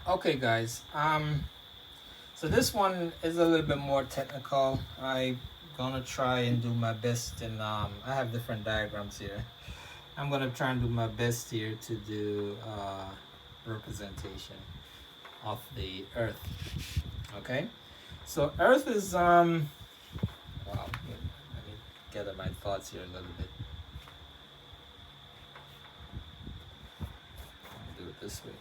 Okay, guys. So this one is a little bit more technical. I gonna try and do my best, and I have different diagrams here. I'm gonna try and do my best here to do representation of the Earth. Okay. So Earth is wow. Let me gather my thoughts here a little bit. I'll do it this way.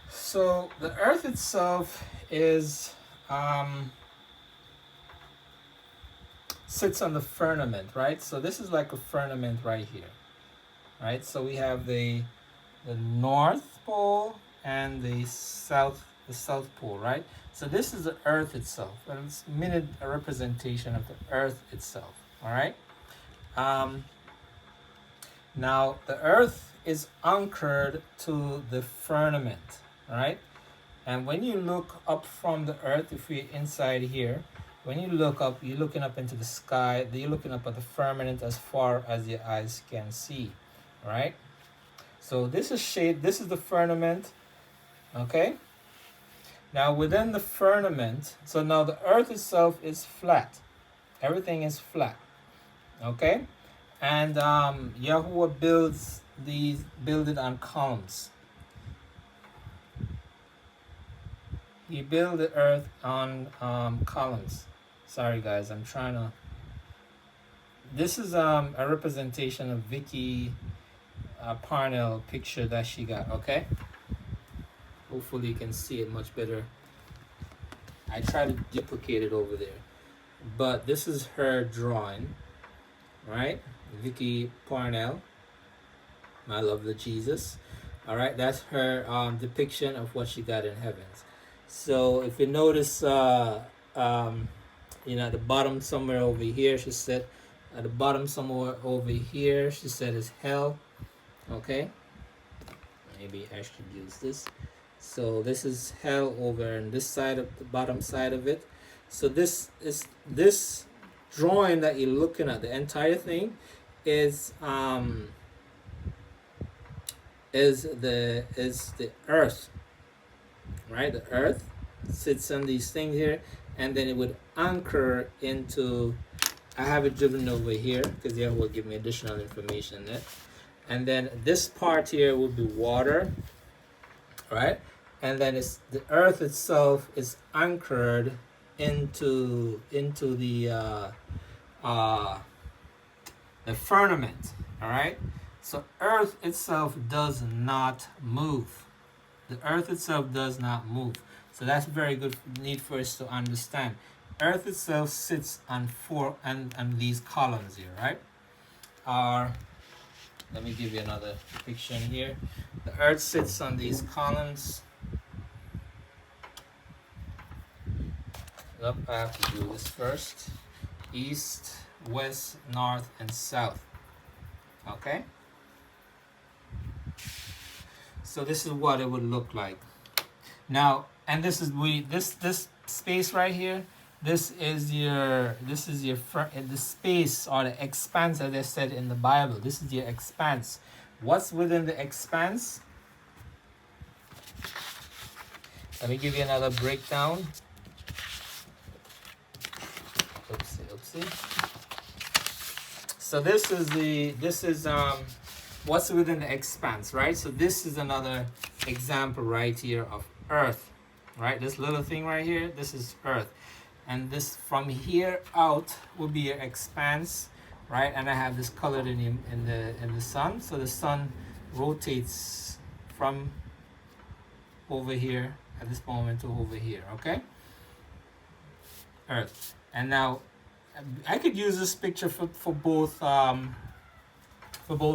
So the Earth itself is um sits on the firmament, right? So this is like a firmament right here, right? So we have the North Pole and the South Pole, right? So this is the Earth itself, and it's minute a representation of the Earth itself. All right. Um, Now the Earth is anchored to the firmament, right? And when you look up from the Earth, if we're inside here, when you look up, you're looking up into the sky. You're looking up at the firmament as far as your eyes can see, right? So this is shade. This is the firmament. Okay. Now within the firmament, so now the Earth itself is flat. Everything is flat. Okay. And Yahuwah build it on columns. He built the earth on columns. Sorry guys, I'm trying to. This is a representation of Vicky Parnell picture that she got. Okay. Hopefully you can see it much better. I try to duplicate it over there, but this is her drawing, right? Vicky Parnell, my lovely Jesus. All right, that's her depiction of what she got in heavens. So if you notice, at the bottom somewhere over here, she said, at the bottom somewhere over here, she said is hell. Okay, maybe I should use this. So this is hell over on this side of the bottom side of it. So this drawing that you're looking at, the entire thing, is the earth, right? The earth sits on these things here, and then it would anchor into. I have it driven over here because there will give me additional information there. And then this part here would be water, right? And then it's the earth itself is anchored into the firmament, all right? So earth itself does not move. The earth itself does not move. So that's very good need for us to understand. Earth itself sits on four and these columns here, right? Let me give you another depiction here. The earth sits on these columns. Yep, I have to do this first. East, west, north, and south. Okay? So this is what it would look like. Now, and this is this space right here. This is the space or the expanse, as I said in the Bible. This is your expanse. What's within the expanse? Let me give you another breakdown. Oopsie. So this is what's within the expanse, right? So this is another example right here of Earth, right? This little thing right here, this is Earth. And this from here out will be your expanse, right? And I have this colored in the sun. So the sun rotates from over here at this moment to over here, okay? Earth. And now I could use this picture for both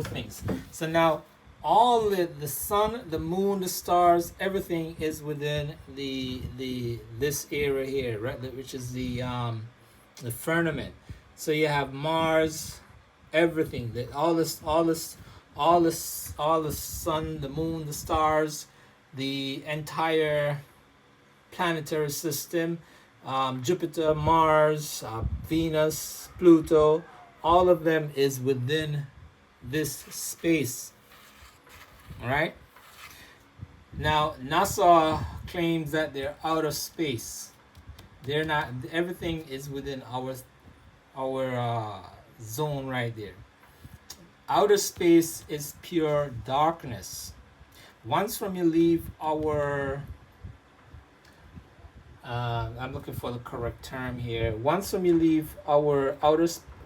things. So now all the sun, the moon, the stars, everything is within this area here, right? Which is the firmament. So you have Mars, everything, all the sun, the moon, the stars, the entire planetary system, Jupiter, Mars, Venus, Pluto, all of them is within this space. All right. Now, NASA claims that they're out of space. They're not. Everything is within our zone right there. Outer space is pure darkness. Once from you leave our, I'm looking for the correct term here. Once from you leave our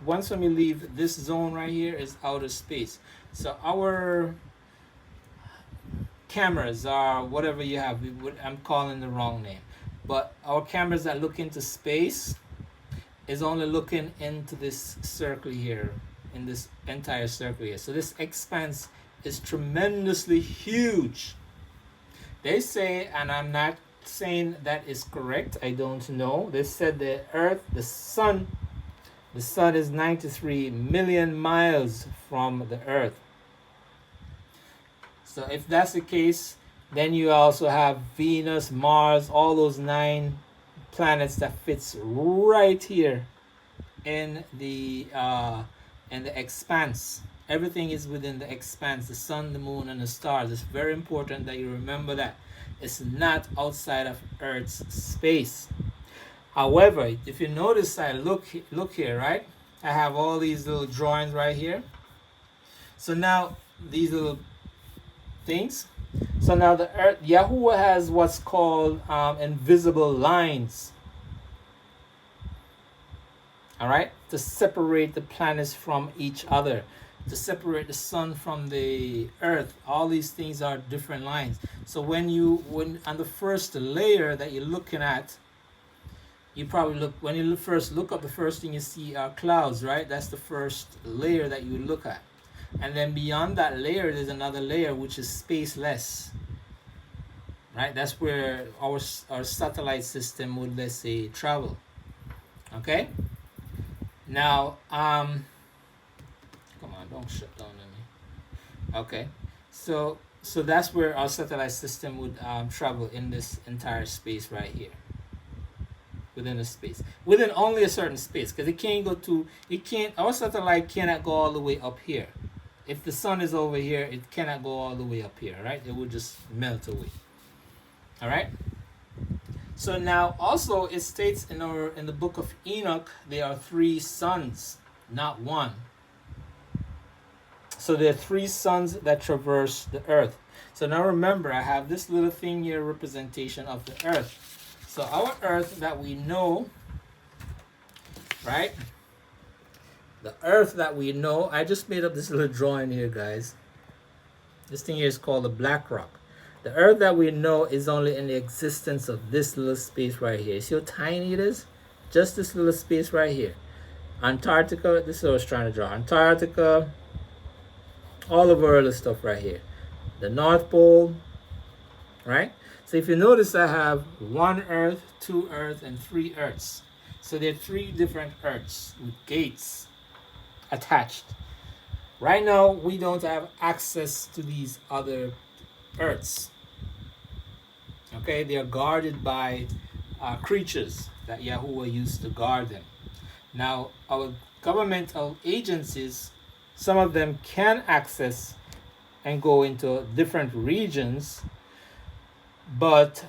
once from you leave this zone right here is outer space. So our cameras are whatever you have. I'm calling the wrong name, but our cameras that look into space is only looking into this circle here, in this entire circle here. So this expanse is tremendously huge. They say, and I'm not saying that is correct, I don't know. They said the Earth, the sun is 93 million miles from the Earth. So if that's the case, then you also have Venus, Mars, all those 9 planets that fits right here in the expanse. Everything is within the expanse, the sun, the moon, and the stars. It's very important that you remember that. It's not outside of Earth's space. However, if you notice, I look here, right? I have all these little drawings right here. So now these little things. So now the Earth, Yahuwah has what's called invisible lines. All right, to separate the planets from each other, to separate the sun from the Earth. All these things are different lines. So when on the first layer that you're looking at, you probably look, when you first look up, the first thing you see are clouds, right? That's the first layer that you would look at. And then beyond that layer, there's another layer which is spaceless, right? That's where our satellite system would, let's say, travel. Okay. Now, come on, don't shut down on me. Okay, so that's where our satellite system would travel in this entire space right here. Within a space, within only a certain space, because our satellite cannot go all the way up here. If the sun is over here, it cannot go all the way up here, right? It would just melt away. All right. So now also it states in the book of Enoch, there are 3 suns, not 1. So there are 3 suns that traverse the earth. So now remember, I have this little thing here, representation of the earth. So our earth that we know, right? The earth that we know, I just made up this little drawing here, guys. This thing here is called the black rock. The earth that we know is only in the existence of this little space right here. See how tiny it is? Just this little space right here. Antarctica, this is what I was trying to draw. Antarctica, all of our other stuff right here. The North Pole, right? So if you notice, I have 1 earth, 2 earth, and 3 earths. So there are 3 different earths with gates attached. Right now, we don't have access to these other earths. Okay, they are guarded by creatures that Yahuwah used to guard them. Now, our governmental agencies, some of them can access and go into different regions, but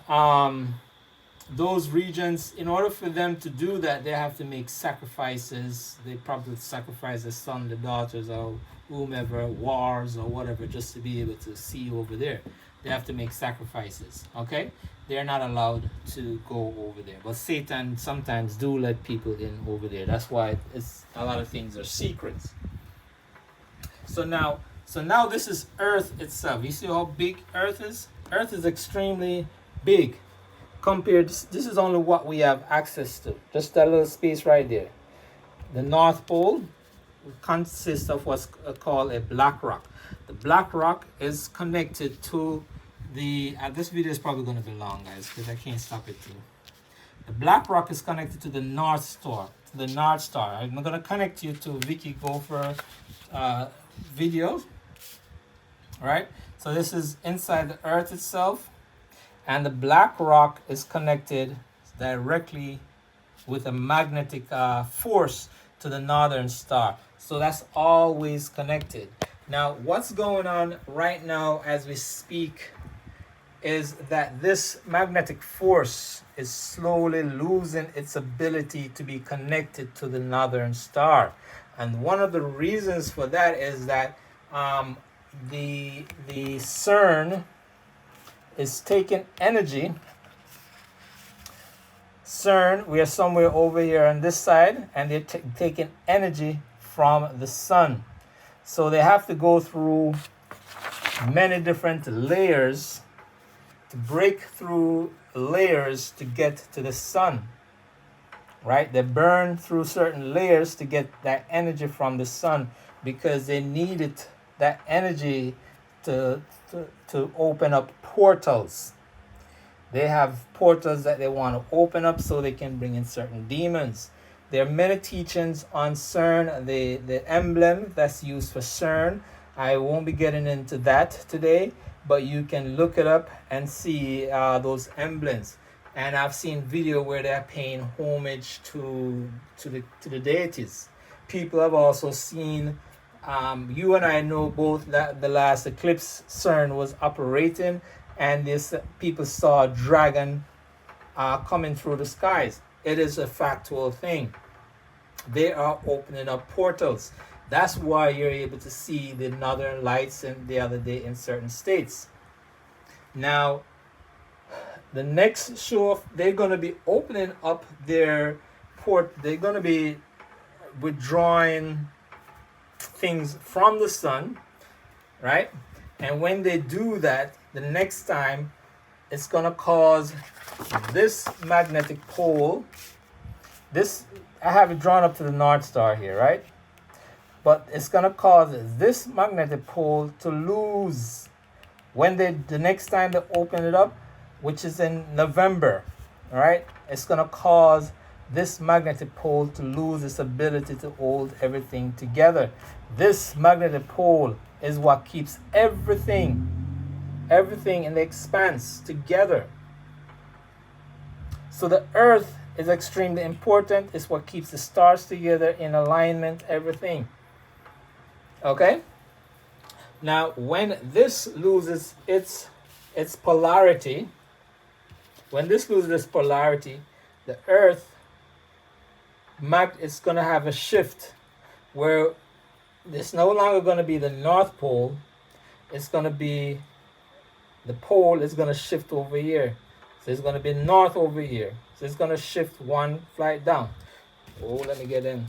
those regions, in order for them to do that, they have to make sacrifices. They probably sacrifice the son, the daughters, or whomever, wars or whatever, just to be able to see over there. They have to make sacrifices. Okay, they're not allowed to go over there. But Satan sometimes do let people in over there. That's why it's a lot of things are secrets. So now this is Earth itself. You see how big Earth is? Earth is extremely big. Compared, this is only what we have access to. Just that little space right there. The North Pole consists of what's called a black rock. The black rock is connected to the. This video is probably going to be long, guys, because I can't stop it too. The black rock is connected to the North Star. I'm going to connect you to Vicky Gopher videos. All right. So this is inside the Earth itself. And the black rock is connected directly with a magnetic force to the northern star. So that's always connected. Now, what's going on right now as we speak is that this magnetic force is slowly losing its ability to be connected to the northern star. And one of the reasons for that is that the CERN is taking energy. CERN, we are somewhere over here on this side, and they're taking energy from the sun. So they have to go through many different layers to break through layers to get to the sun, right? They burn through certain layers to get that energy from the sun because they needed that energy to open up portals. They have portals that they want to open up so they can bring in certain demons. There are many teachings on CERN, the emblem that's used for CERN. I won't be getting into that today, but you can look it up and see those emblems. And I've seen video where they're paying homage to the deities. People have also seen, you and I know both that the last eclipse CERN was operating, and this people saw a dragon coming through the skies. It is a factual thing. They are opening up portals. That's why you're able to see the northern lights and the other day in certain states. Now, the next show, they're going to be opening up their port. They're going to be withdrawing things from the sun, right? And when they do that, the next time, it's going to cause this magnetic pole. This, I have it drawn up to the North Star here, right? But it's going to cause this magnetic pole to lose when the next time they open it up, which is in November, all right? It's going to cause this magnetic pole to lose its ability to hold everything together. This magnetic pole is what keeps everything in the expanse together. So the Earth is extremely important. It's what keeps the stars together in alignment, everything. Okay? Now, when this loses its polarity, the Earth is going to have a shift where it's no longer going to be the North Pole. It's going to be, the pole is going to shift over here. So it's going to be north over here. So it's going to shift one flight down. Oh, let me get in.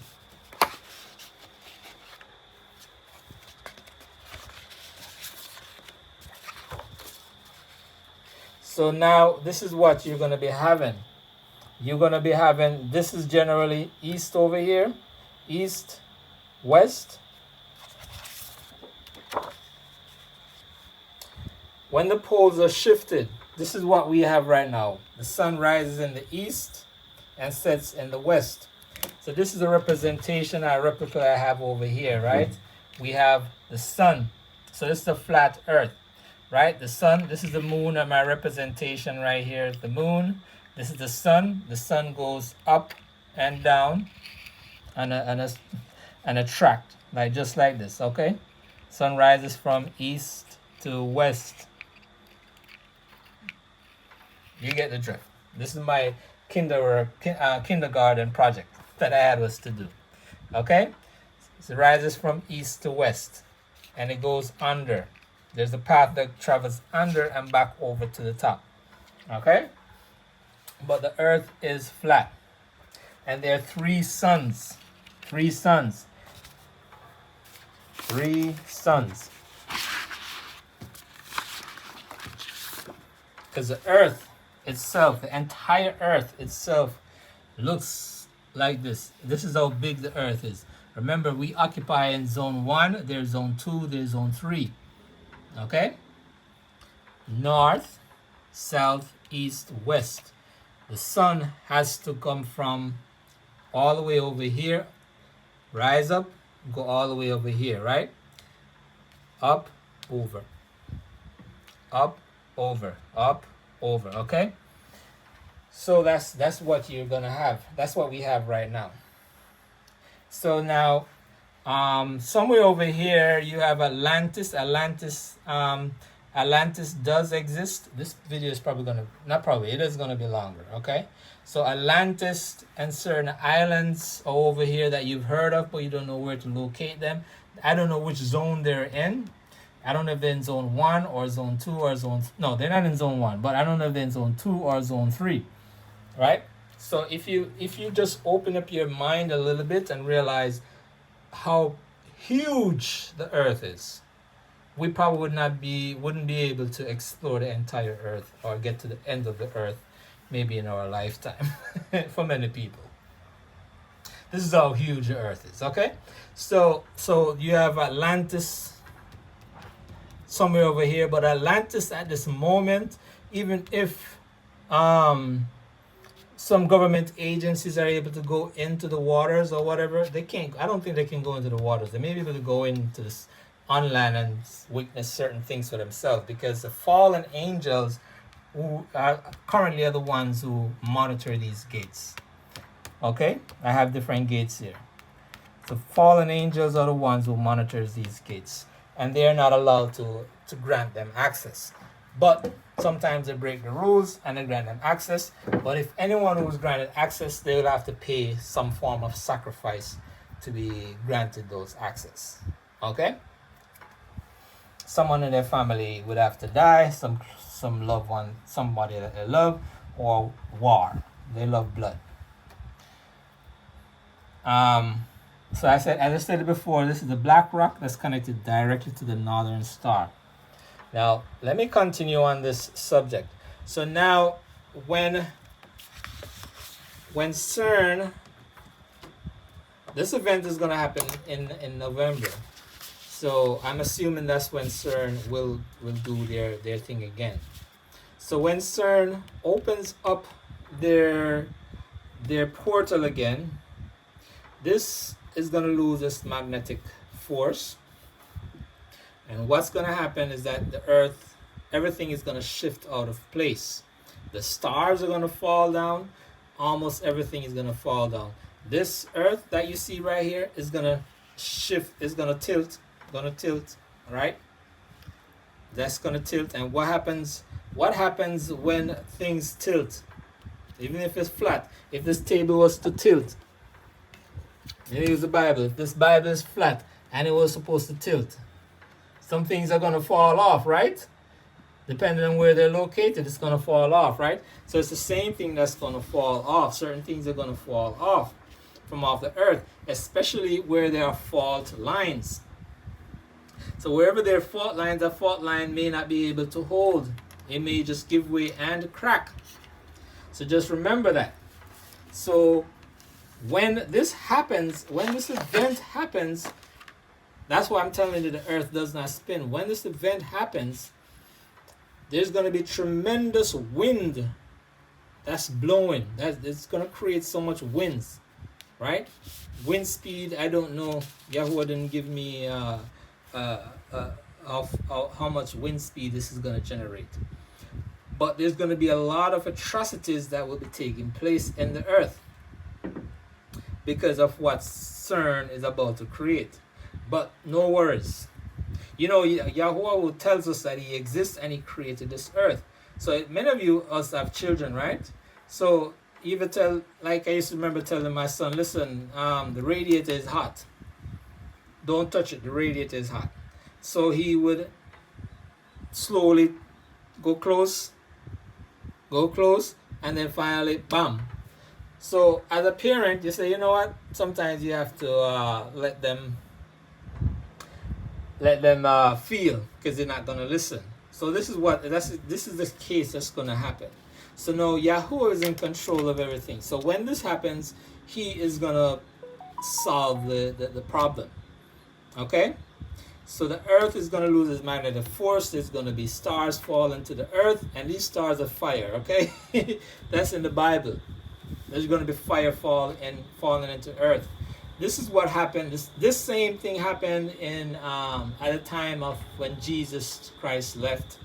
So now this is what you're going to be having. You're going to be having, this is generally east over here, east, west. When the poles are shifted, this is what we have right now. The sun rises in the east and sets in the west. So this is a representation, a replica I have over here, right? We have the sun. So this is a flat earth, right? The sun, this is the moon, and my representation right here is the moon. This is the sun. The sun goes up and down on a tract, like just like this, okay? Sun rises from east to west. You get the drift. This is my kindergarten project that I had was to do. Okay? So it rises from east to west. And it goes under. There's a path that travels under and back over to the top. Okay? But the earth is flat. And there are three suns. Three suns. Three suns. Because the earth itself, the entire earth itself looks like this. This is how big the earth is. Remember, we occupy in zone 1, there's zone 2, there's zone 3. Okay? North, south, east, west. The sun has to come from all the way over here, rise up, go all the way over here, right? Up, over. Up, over, up, over, okay? So that's what you're gonna have. That's what we have right now. So now somewhere over here you have Atlantis. Atlantis Atlantis does exist. This video is probably gonna, not probably, it is gonna be longer, okay? So Atlantis and certain islands are over here that you've heard of, but you don't know where to locate them. I don't know which zone they're in. I don't know if they're in zone 1 or zone 2 or zone, no, they're not in zone 1, but I don't know if they're in zone 2 or zone 3, right? So if you just open up your mind a little bit and realize how huge the earth is, we probably wouldn't be able to explore the entire earth or get to the end of the earth maybe in our lifetime for many people. This is how huge the earth is, okay? So you have Atlantis somewhere over here, but Atlantis at this moment, even if some government agencies are able to go into the waters or whatever, they can't, I don't think they can go into the waters. They may be able to go into this on land and witness certain things for themselves, because the fallen angels who are currently are the ones who monitor these gates. Okay, I have different gates here. The fallen angels are the ones who monitors these gates, and they are not allowed to grant them access. But sometimes they break the rules and they grant them access. But if anyone who is granted access, they will have to pay some form of sacrifice to be granted those access. Okay? Someone in their family would have to die, some loved one, somebody that they love, or war. They love blood. So as I said before, this is the black rock that's connected directly to the northern star. Now, let me continue on this subject. So now, when CERN, this event is going to happen in November. So I'm assuming that's when CERN will do their thing again. So when CERN opens up their portal again, this is going to lose its magnetic force. And what's going to happen is that the Earth, everything is going to shift out of place. The stars are going to fall down. Almost everything is going to fall down. This Earth that you see right here is going to shift, is going to tilt, right? That's going to tilt. And what happens when things tilt? Even if it's flat, if this table was to tilt, here's the Bible. If this Bible is flat and it was supposed to tilt, some things are going to fall off, right? Depending on where they're located, it's going to fall off, right? So it's the same thing that's going to fall off. Certain things are going to fall off from off the earth, especially where there are fault lines. So wherever there are fault lines, a fault line may not be able to hold. It may just give way and crack. So just remember that. So when this happens, when this event happens, that's why I'm telling you the earth does not spin. When this event happens, there's going to be tremendous wind that's blowing. It's going to create so much winds, right? Wind speed, I don't know. Yahoo didn't give me how much wind speed this is going to generate. But there's going to be a lot of atrocities that will be taking place in the earth because of what CERN is about to create. But no worries. You know, Yahuwah tells us that he exists and he created this earth. So many of you us have children, right? So even tell, like I used to remember telling my son, listen, the radiator is hot. Don't touch it, the radiator is hot. So he would slowly go close, and then finally, bam. So as a parent, you say, you know what? Sometimes you have to let them feel, because they're not gonna listen. So this is the case that's gonna happen. So now Yahuwah is in control of everything. So when this happens, he is gonna solve the problem. Okay? So the earth is going to lose its magnetic force. There's going to be stars falling to the earth, and these stars are fire, okay? That's in the Bible. There's going to be fire falling into earth. This is what happened. This same thing happened in at the time of when Jesus Christ left,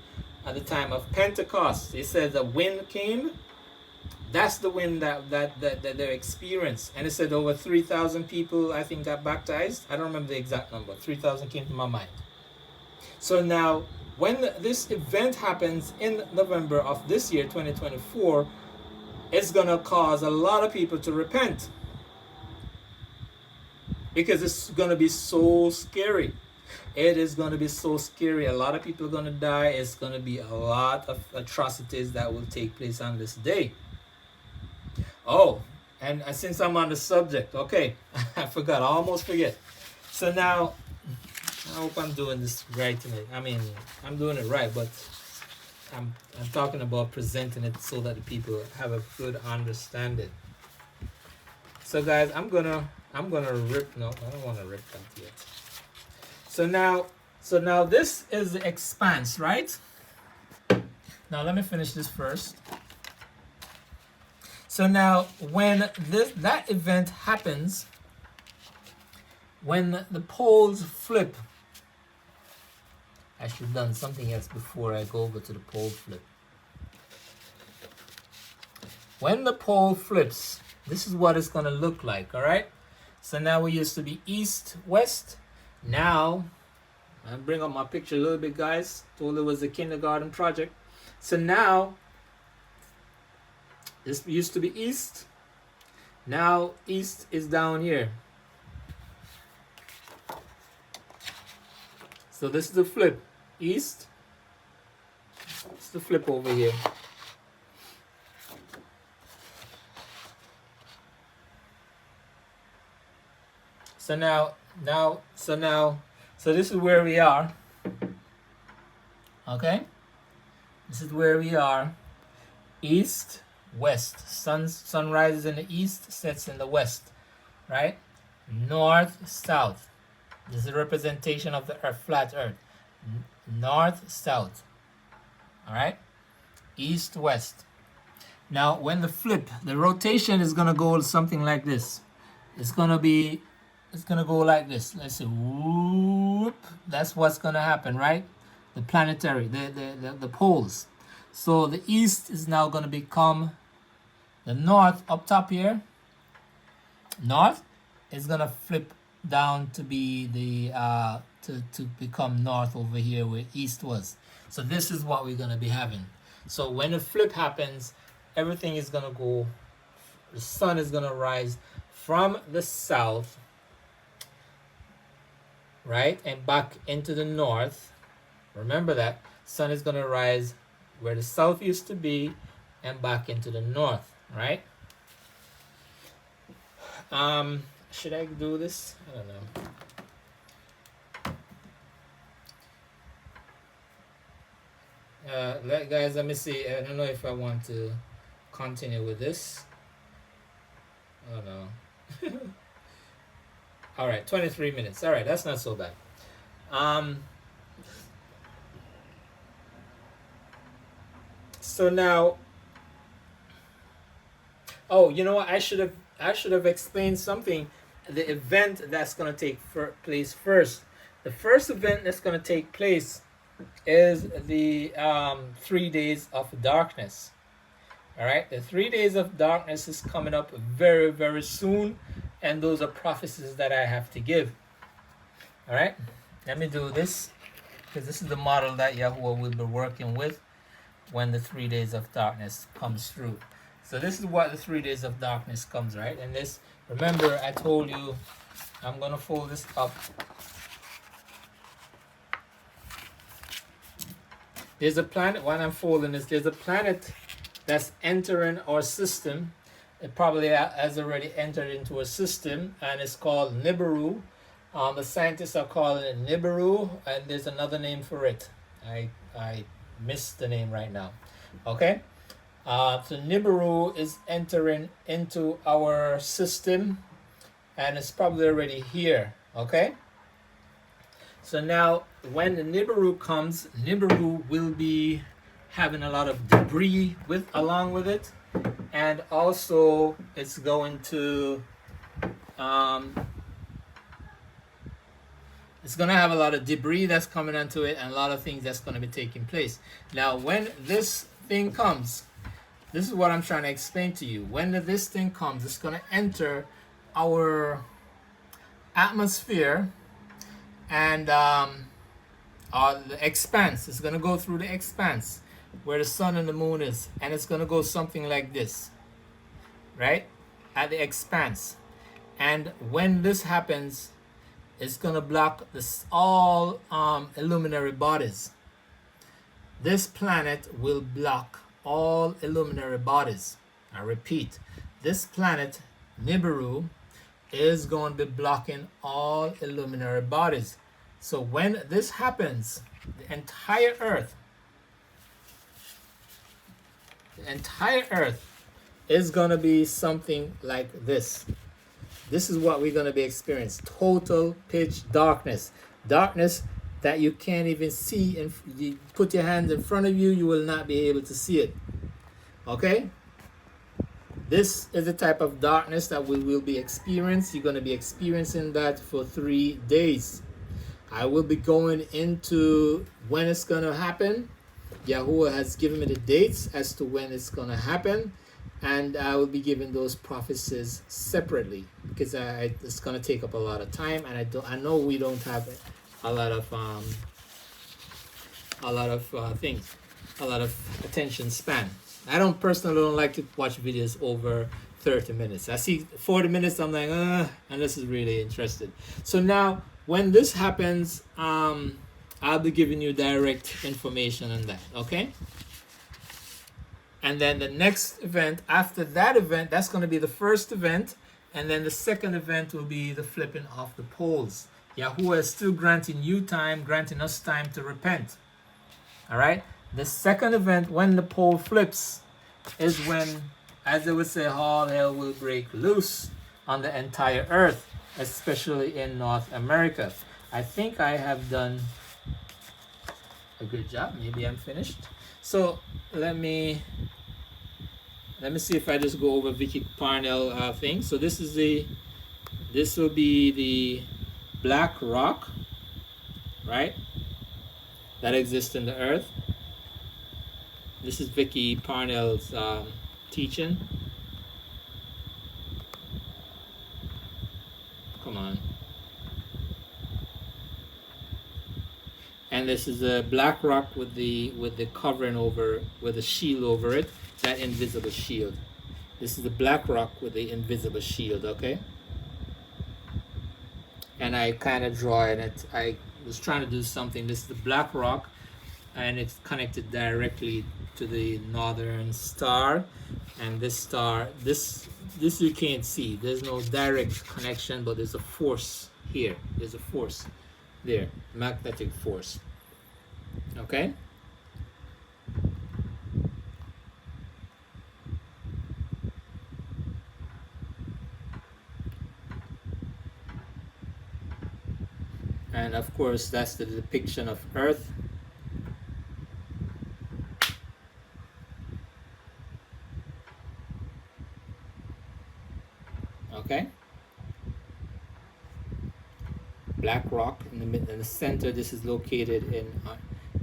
at the time of Pentecost. It said the wind came. That's the wind that they experienced. And it said over 3,000 people, I think, got baptized. I don't remember the exact number. 3,000 came to my mind. So now, when this event happens in November of this year, 2024, it's going to cause a lot of people to repent because it's going to be so scary. It is going to be so scary. A lot of people are going to die. It's going to be a lot of atrocities that will take place on this day. Oh, and since I'm on the subject, okay, I forgot. I almost forget. So now, I hope I'm doing this right tonight. I mean, I'm doing it right, but I'm talking about presenting it so that the people have a good understanding. So guys, I'm gonna rip. No, I don't want to rip that yet. So now this is the expanse, right? Now let me finish this first. So now when that event happens, when the poles flip, I should have done something else before I go over to the pole flip. When the pole flips, this is what it's going to look like, all right? So now we used to be east, west. Now, I'll bring up my picture a little bit, guys. Told it was a kindergarten project. So now, this used to be east. Now, east is down here. So this is the flip. East. It's the flip over here. So this is where we are. Okay? This is where we are. East, west. Sun rises in the east, sets in the west. Right? North, south. This is a representation of the earth, flat earth. North, south. All right? East, west. Now, when the flip, the rotation is going to go something like this. It's going to go like this. Let's see. Whoop. That's what's going to happen, right? The planetary, the poles. So the east is now going to become the north up top here. North is going to flip down to be the to become north over here where east was. So this is what we're going to be having. So when the flip happens, everything is going to go, the sun is going to rise from the south, right, and back into the north. Remember that sun is going to rise where the south used to be and back into the north, right? Should I do this? I don't know. Guys, let me see. I don't know if I want to continue with this. Oh no. All right, 23 minutes. All right, that's not so bad. So now, oh, you know what? I should have explained something. The event that's going to take place first. The first event that's going to take place is the 3 days of darkness. All right, the 3 days of darkness is coming up very, very soon, and those are prophecies that I have to give. All right, let me do this because this is the model that Yahuwah will be working with when the 3 days of darkness comes through. So this is what the 3 days of darkness comes, right? And this, remember, I told you, I'm gonna fold this up. There's a planet, when I'm folding this, there's a planet that's entering our system. It probably has already entered into a system, and it's called Nibiru. The scientists are calling it Nibiru, and there's another name for it. I missed the name right now. Okay? So Nibiru is entering into our system, and it's probably already here. Okay? So now, when the Nibiru comes, Nibiru will be having a lot of debris along with it, and also it's going to it's going to have a lot of debris that's coming onto it, and a lot of things that's going to be taking place. Now, when this thing comes, this is what I'm trying to explain to you. When this thing comes, it's going to enter our atmosphere, and the expanse. It's going to go through the expanse where the sun and the moon is, and it's going to go something like this, right, at the expanse. And when this happens, it's going to block this all illuminary bodies. This planet will block all illuminary bodies. I repeat, this planet Nibiru is going to be blocking all illuminary bodies. So when this happens, the entire Earth is going to be something like this. This is what we're going to be experiencing. Total pitch darkness. Darkness that you can't even see. And you put your hands in front of you, you will not be able to see it. Okay? This is the type of darkness that we will be experiencing. You're going to be experiencing that for 3 days. I will be going into when it's going to happen. Yahuwah has given me the dates as to when it's going to happen. And I will be giving those prophecies separately because it's going to take up a lot of time, and I know we don't have a lot of things, a lot of attention span. I don't like to watch videos over 30 minutes. I see 40 minutes, I'm like, and this is really interested. So now, when this happens, I'll be giving you direct information on that. Okay. And then the next event, after that event, that's going to be the first event. And then the second event will be the flipping of the poles. Yahuwah is still granting you time, granting us time to repent. All right? The second event, when the pole flips, is when, as they would say, all hell will break loose on the entire earth, especially in North America. I think I have done a good job. Maybe I'm finished. So let me see if I just go over Vicky Parnell thing. So this will be the black rock, right, that exists in the earth. This is Vicky Parnell's teaching. Come on. And this is a black rock with the covering over, with a shield over it, that invisible shield. This is the black rock with the invisible shield, okay? And I kind of draw it. I was trying to do something. This is the black rock, and it's connected directly to the northern star. And this star, this you can't see. There's no direct connection, but there's a force here. There's a force there, magnetic force. Okay? And of course, that's the depiction of Earth. Okay? Black rock in the center. This is located in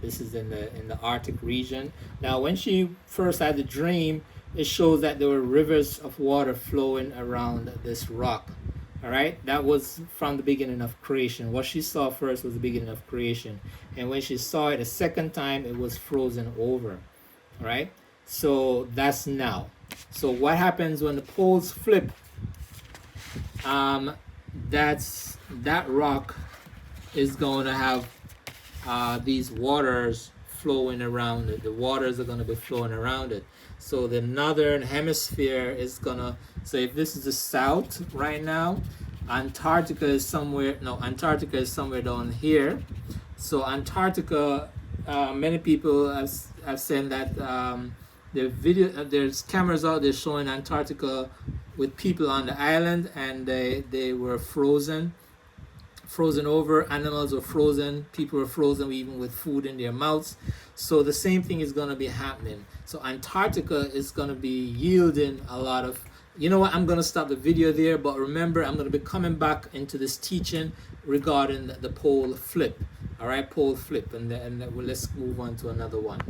the Arctic region. Now, when she first had the dream, it shows that there were rivers of water flowing around this rock. All right, that was from the beginning of creation. What she saw first was the beginning of creation, and when she saw it a second time, it was frozen over. All right, so that's now. So what happens when the poles flip? That rock is going to have these waters flowing around it. The waters are going to be flowing around it. So the northern hemisphere is going to, so if this is the south right now, Antarctica is somewhere down here. So Antarctica, many people have said that there's cameras out there showing Antarctica with people on the island, and they were frozen over. Animals were frozen, people were frozen even with food in their mouths. So the same thing is going to be happening. So Antarctica is going to be yielding a lot of, you know what, I'm going to stop the video there, but remember, I'm going to be coming back into this teaching regarding the pole flip. All right, pole flip, and let's move on to another one.